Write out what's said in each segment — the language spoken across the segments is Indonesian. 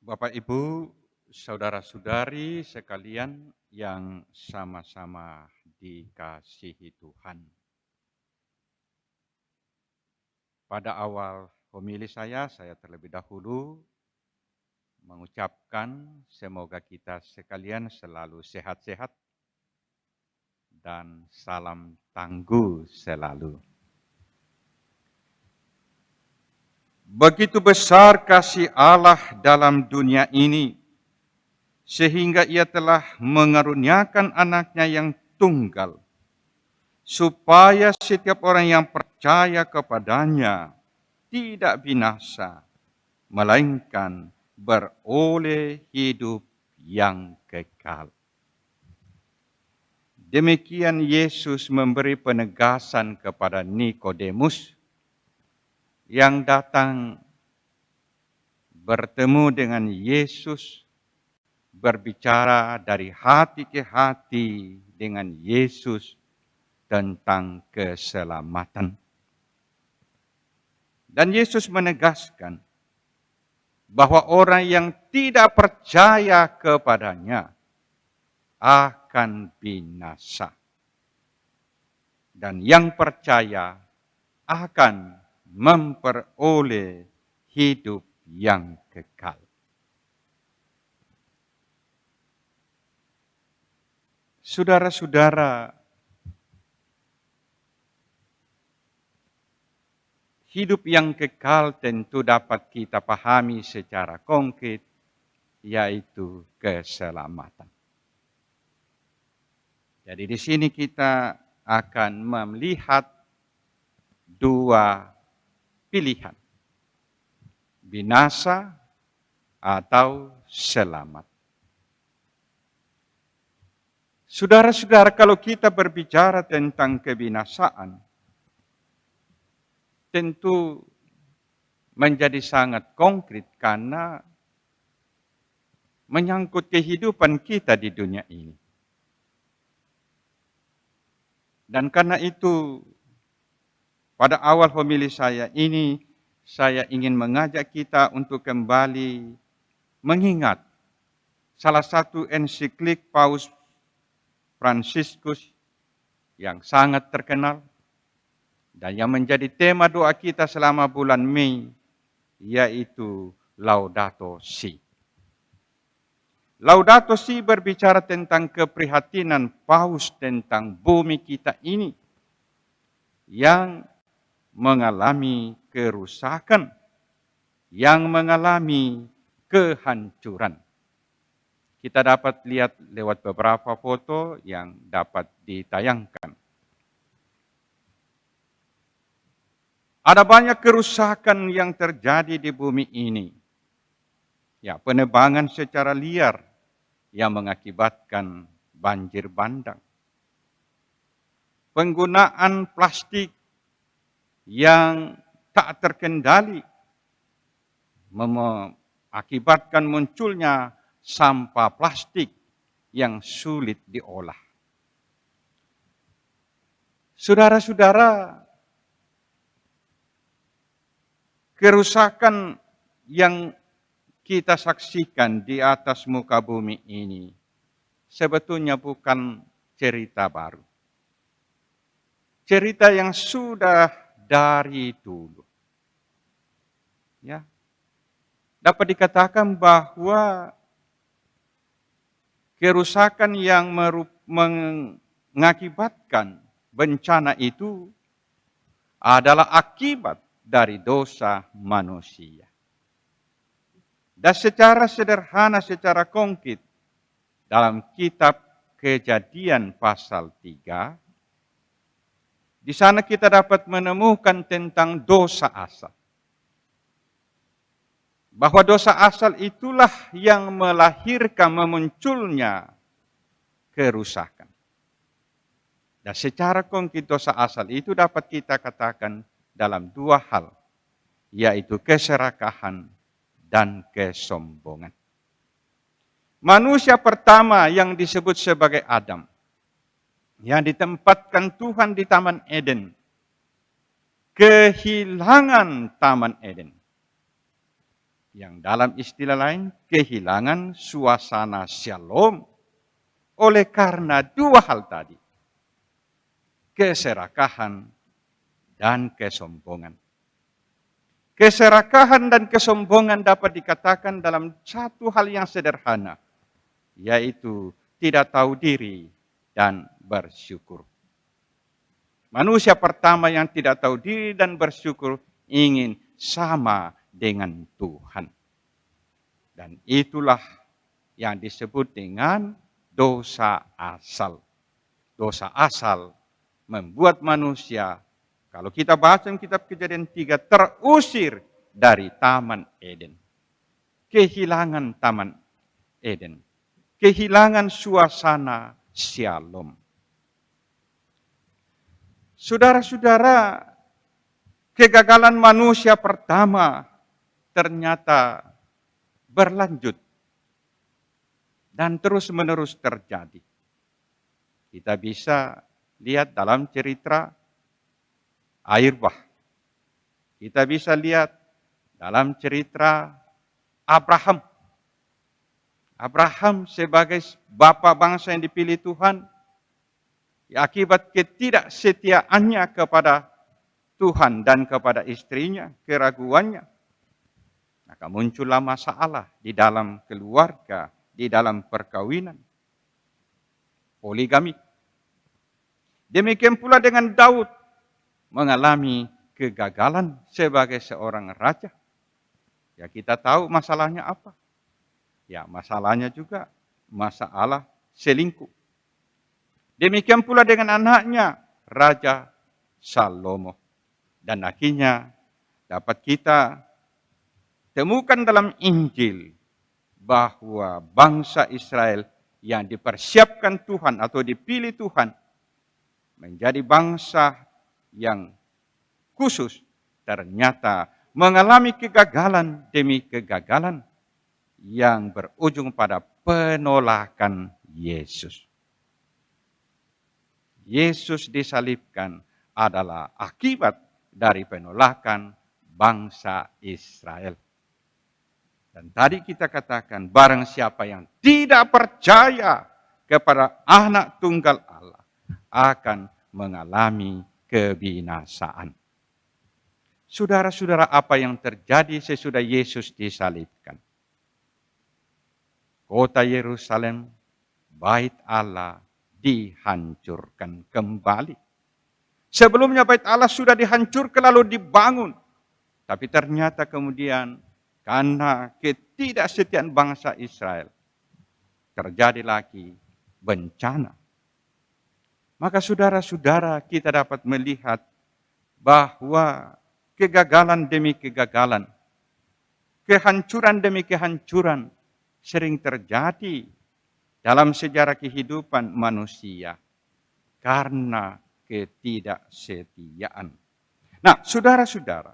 Bapak Ibu, saudara-saudari sekalian yang sama-sama dikasihi Tuhan. Pada awal homili saya terlebih dahulu mengucapkan semoga kita sekalian selalu sehat-sehat dan salam tangguh selalu. Begitu besar kasih Allah dalam dunia ini, sehingga ia telah mengaruniakan anaknya yang tunggal, supaya setiap orang yang percaya kepadanya tidak binasa, melainkan beroleh hidup yang kekal. Demikian Yesus memberi penegasan kepada Nikodemus yang datang bertemu dengan Yesus, berbicara dari hati ke hati dengan Yesus tentang keselamatan. Dan Yesus menegaskan bahwa orang yang tidak percaya kepadanya akan binasa. Dan yang percaya akan memperoleh hidup yang kekal. Saudara-saudara, hidup yang kekal tentu dapat kita pahami secara konkret, yaitu keselamatan. Jadi di sini kita akan melihat dua pilihan, binasa atau selamat. Saudara-saudara, kalau kita berbicara tentang kebinasaan, tentu menjadi sangat konkret karena menyangkut kehidupan kita di dunia ini. Dan karena itu, pada awal homili saya ini, saya ingin mengajak kita untuk kembali mengingat salah satu ensiklik Paus Fransiskus yang sangat terkenal dan yang menjadi tema doa kita selama bulan Mei, yaitu Laudato Si. Laudato Si berbicara tentang keprihatinan Paus tentang bumi kita ini yang mengalami kerusakan, yang mengalami kehancuran. Kita dapat lihat lewat beberapa foto yang dapat ditayangkan. Ada banyak kerusakan yang terjadi di bumi ini. Ya, penebangan secara liar yang mengakibatkan banjir bandang. Penggunaan plastik yang tak terkendali mengakibatkan munculnya sampah plastik yang sulit diolah. Saudara-saudara, kerusakan yang kita saksikan di atas muka bumi ini sebetulnya bukan cerita baru. Cerita yang sudah dari dulu. Ya. Dapat dikatakan bahwa kerusakan yang mengakibatkan bencana itu adalah akibat dari dosa manusia. Dan secara sederhana, secara konkret, dalam kitab Kejadian pasal 3, di sana kita dapat menemukan tentang dosa asal. Bahwa dosa asal itulah yang melahirkan memunculnya kerusakan. Dan secara konkret dosa asal itu dapat kita katakan dalam dua hal, yaitu keserakahan dan kesombongan. Manusia pertama yang disebut sebagai Adam, yang ditempatkan Tuhan di Taman Eden, kehilangan Taman Eden. yang dalam istilah lain kehilangan suasana shalom oleh karena dua hal tadi, keserakahan dan kesombongan. Keserakahan dan kesombongan dapat dikatakan dalam satu hal yang sederhana, yaitu tidak tahu diri dan bersyukur. Manusia pertama yang tidak tahu diri dan bersyukur ingin sama dengan Tuhan. Dan itulah yang disebut dengan dosa asal. Dosa asal membuat manusia, kalau kita baca kitab Kejadian 3, terusir dari Taman Eden. Kehilangan Taman Eden. Kehilangan suasana shalom. Saudara-saudara, kegagalan manusia pertama ternyata berlanjut dan terus-menerus terjadi. Kita bisa lihat dalam cerita air bah. Kita bisa lihat dalam cerita Abraham. Abraham sebagai bapa bangsa yang dipilih Tuhan, akibat ketidaksetiaannya kepada Tuhan dan kepada istrinya, keraguannya, maka muncullah masalah di dalam keluarga, di dalam perkawinan, poligami. Demikian pula dengan Daud, mengalami kegagalan sebagai seorang raja. Ya, kita tahu masalahnya apa. Ya, masalahnya juga masalah selingkuh. Demikian pula dengan anaknya, Raja Salomo. Dan akhirnya dapat kita temukan dalam Injil bahwa bangsa Israel yang dipersiapkan Tuhan atau dipilih Tuhan menjadi bangsa yang khusus ternyata mengalami kegagalan demi kegagalan yang berujung pada penolakan Yesus. Yesus disalibkan adalah akibat dari penolakan bangsa Israel. Dan tadi kita katakan, barang siapa yang tidak percaya kepada anak tunggal Allah akan mengalami kebinasaan. Saudara-saudara, apa yang terjadi sesudah Yesus disalibkan? Kota Yerusalem, bait Allah dihancurkan kembali. Sebelumnya bait Allah sudah dihancurkan lalu dibangun. Tapi ternyata kemudian karena ketidaksetiaan bangsa Israel, terjadi lagi bencana. Maka saudara-saudara, kita dapat melihat bahwa kegagalan demi kegagalan, kehancuran demi kehancuran sering terjadi dalam sejarah kehidupan manusia karena ketidaksetiaan. Nah, saudara-saudara,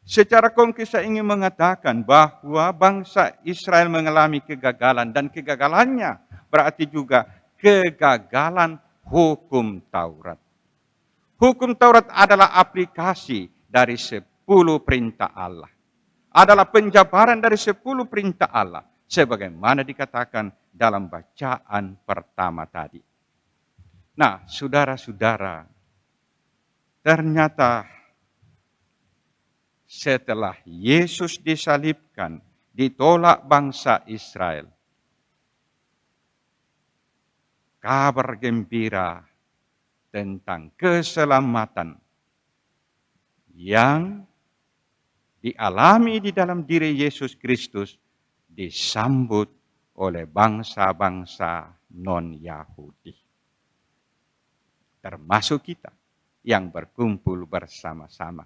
secara konkret saya ingin mengatakan bahwa bangsa Israel mengalami kegagalan dan kegagalannya berarti juga kegagalan hukum Taurat. Hukum Taurat adalah aplikasi dari 10 perintah Allah. Adalah penjabaran dari 10 perintah Allah. Sebagaimana dikatakan dalam bacaan pertama tadi. Nah, saudara-saudara, ternyata setelah Yesus disalibkan, ditolak bangsa Israel, kabar gembira tentang keselamatan yang dialami di dalam diri Yesus Kristus disambut oleh bangsa-bangsa non-Yahudi. Termasuk kita yang berkumpul bersama-sama.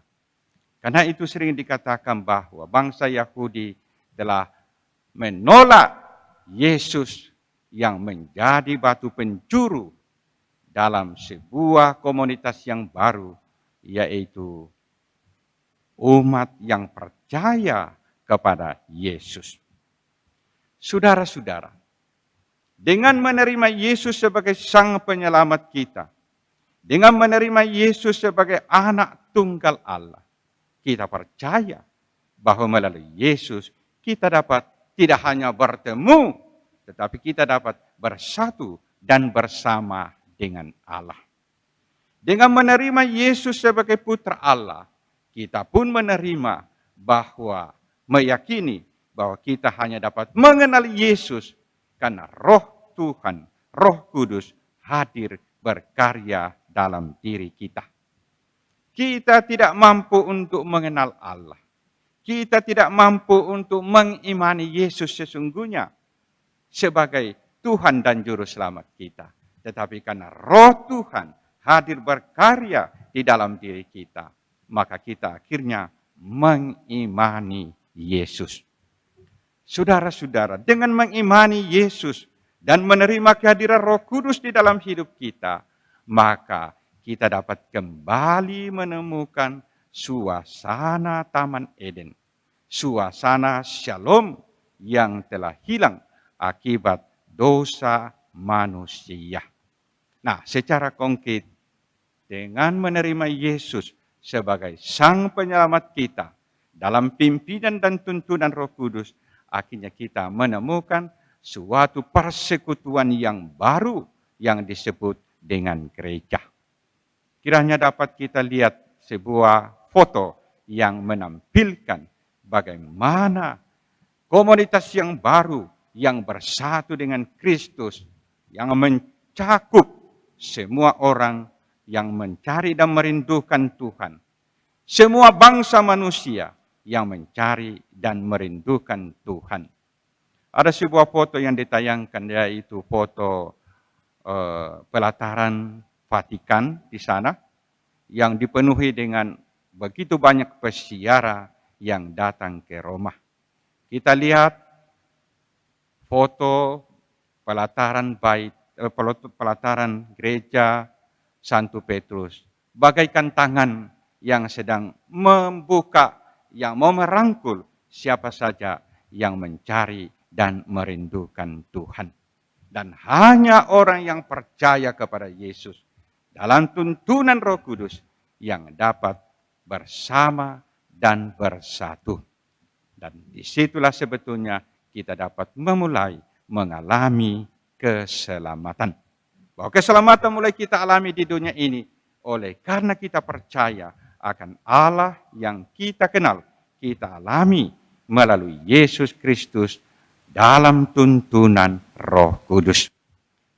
Karena itu sering dikatakan bahwa bangsa Yahudi telah menolak Yesus yang menjadi batu penjuru dalam sebuah komunitas yang baru, yaitu umat yang percaya kepada Yesus. Saudara-saudara, dengan menerima Yesus sebagai Sang Penyelamat kita, dengan menerima Yesus sebagai anak tunggal Allah, kita percaya bahwa melalui Yesus kita dapat tidak hanya bertemu, tetapi kita dapat bersatu dan bersama dengan Allah. Dengan menerima Yesus sebagai putra Allah, kita pun menerima bahwa meyakini bahwa kita hanya dapat mengenal Yesus karena Roh Tuhan, Roh Kudus hadir berkarya dalam diri kita. Kita tidak mampu untuk mengenal Allah. Kita tidak mampu untuk mengimani Yesus sesungguhnya sebagai Tuhan dan Juru Selamat kita. Tetapi karena Roh Tuhan hadir berkarya di dalam diri kita, maka kita akhirnya mengimani Yesus. Saudara-saudara, dengan mengimani Yesus dan menerima kehadiran Roh Kudus di dalam hidup kita, maka kita dapat kembali menemukan suasana Taman Eden, suasana Shalom yang telah hilang akibat dosa manusia. Nah, secara konkret, dengan menerima Yesus sebagai Sang Penyelamat kita, dalam pimpinan dan tuntunan Roh Kudus, akhirnya kita menemukan suatu persekutuan yang baru yang disebut dengan gereja. Kiranya dapat kita lihat sebuah foto yang menampilkan bagaimana komunitas yang baru yang bersatu dengan Kristus, yang mencakup semua orang yang mencari dan merindukan Tuhan. Semua bangsa manusia yang mencari dan merindukan Tuhan. Ada sebuah foto yang ditayangkan, yaitu foto pelataran Vatikan di sana, yang dipenuhi dengan begitu banyak peziarah yang datang ke Roma. Kita lihat foto pelataran pelataran gereja Santo Petrus, bagaikan tangan yang sedang membuka, yang mau merangkul siapa saja yang mencari dan merindukan Tuhan. Dan hanya orang yang percaya kepada Yesus dalam tuntunan Roh Kudus yang dapat bersama dan bersatu. Dan disitulah sebetulnya kita dapat memulai mengalami keselamatan. Bahwa keselamatan mulai kita alami di dunia ini oleh karena kita percaya akan Allah yang kita kenal, kita alami melalui Yesus Kristus dalam tuntunan Roh Kudus.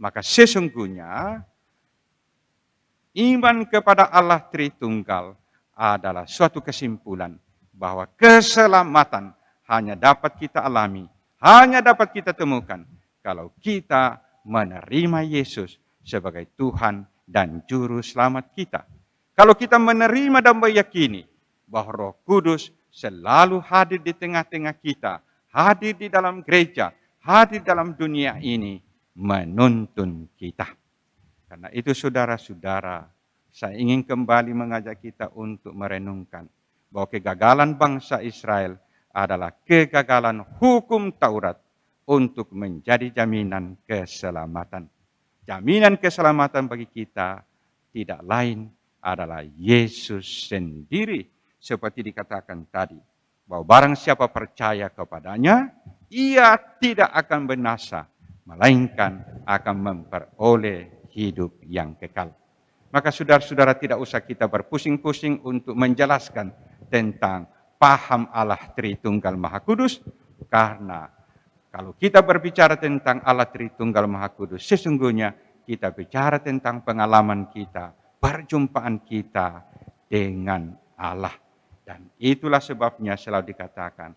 Maka sesungguhnya iman kepada Allah Tritunggal adalah suatu kesimpulan bahwa keselamatan hanya dapat kita alami, hanya dapat kita temukan kalau kita menerima Yesus sebagai Tuhan dan Juru Selamat kita. Kalau kita menerima dan meyakini bahwa Roh Kudus selalu hadir di tengah-tengah kita, hadir di dalam gereja, hadir dalam dunia ini, menuntun kita. Karena itu saudara-saudara, saya ingin kembali mengajak kita untuk merenungkan bahwa kegagalan bangsa Israel adalah kegagalan hukum Taurat untuk menjadi jaminan keselamatan. Jaminan keselamatan bagi kita tidak lain adalah Yesus sendiri. Seperti dikatakan tadi, bahwa barang siapa percaya kepadanya, ia tidak akan binasa, melainkan akan memperoleh hidup yang kekal. Maka saudara-saudara, tidak usah kita berpusing-pusing untuk menjelaskan tentang paham Allah Tritunggal Maha Kudus, karena kalau kita berbicara tentang Allah Tritunggal Maha Kudus, sesungguhnya kita bicara tentang pengalaman kita, perjumpaan kita dengan Allah. Dan itulah sebabnya selalu dikatakan,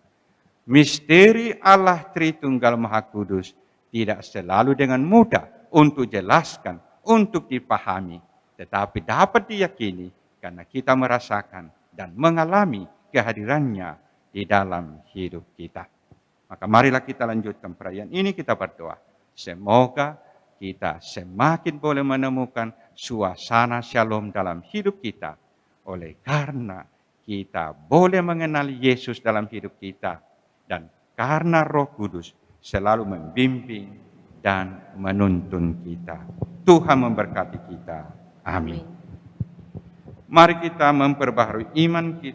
misteri Allah Tritunggal Maha Kudus tidak selalu dengan mudah untuk jelaskan, untuk dipahami, tetapi dapat diyakini karena kita merasakan dan mengalami kehadirannya di dalam hidup kita. Maka marilah kita lanjutkan perayaan ini, kita berdoa. Semoga kita semakin boleh menemukan suasana shalom dalam hidup kita. Oleh karena kita boleh mengenal Yesus dalam hidup kita. Dan karena Roh Kudus selalu membimbing dan menuntun kita. Tuhan memberkati kita. Amin. Mari kita memperbaharui iman kita.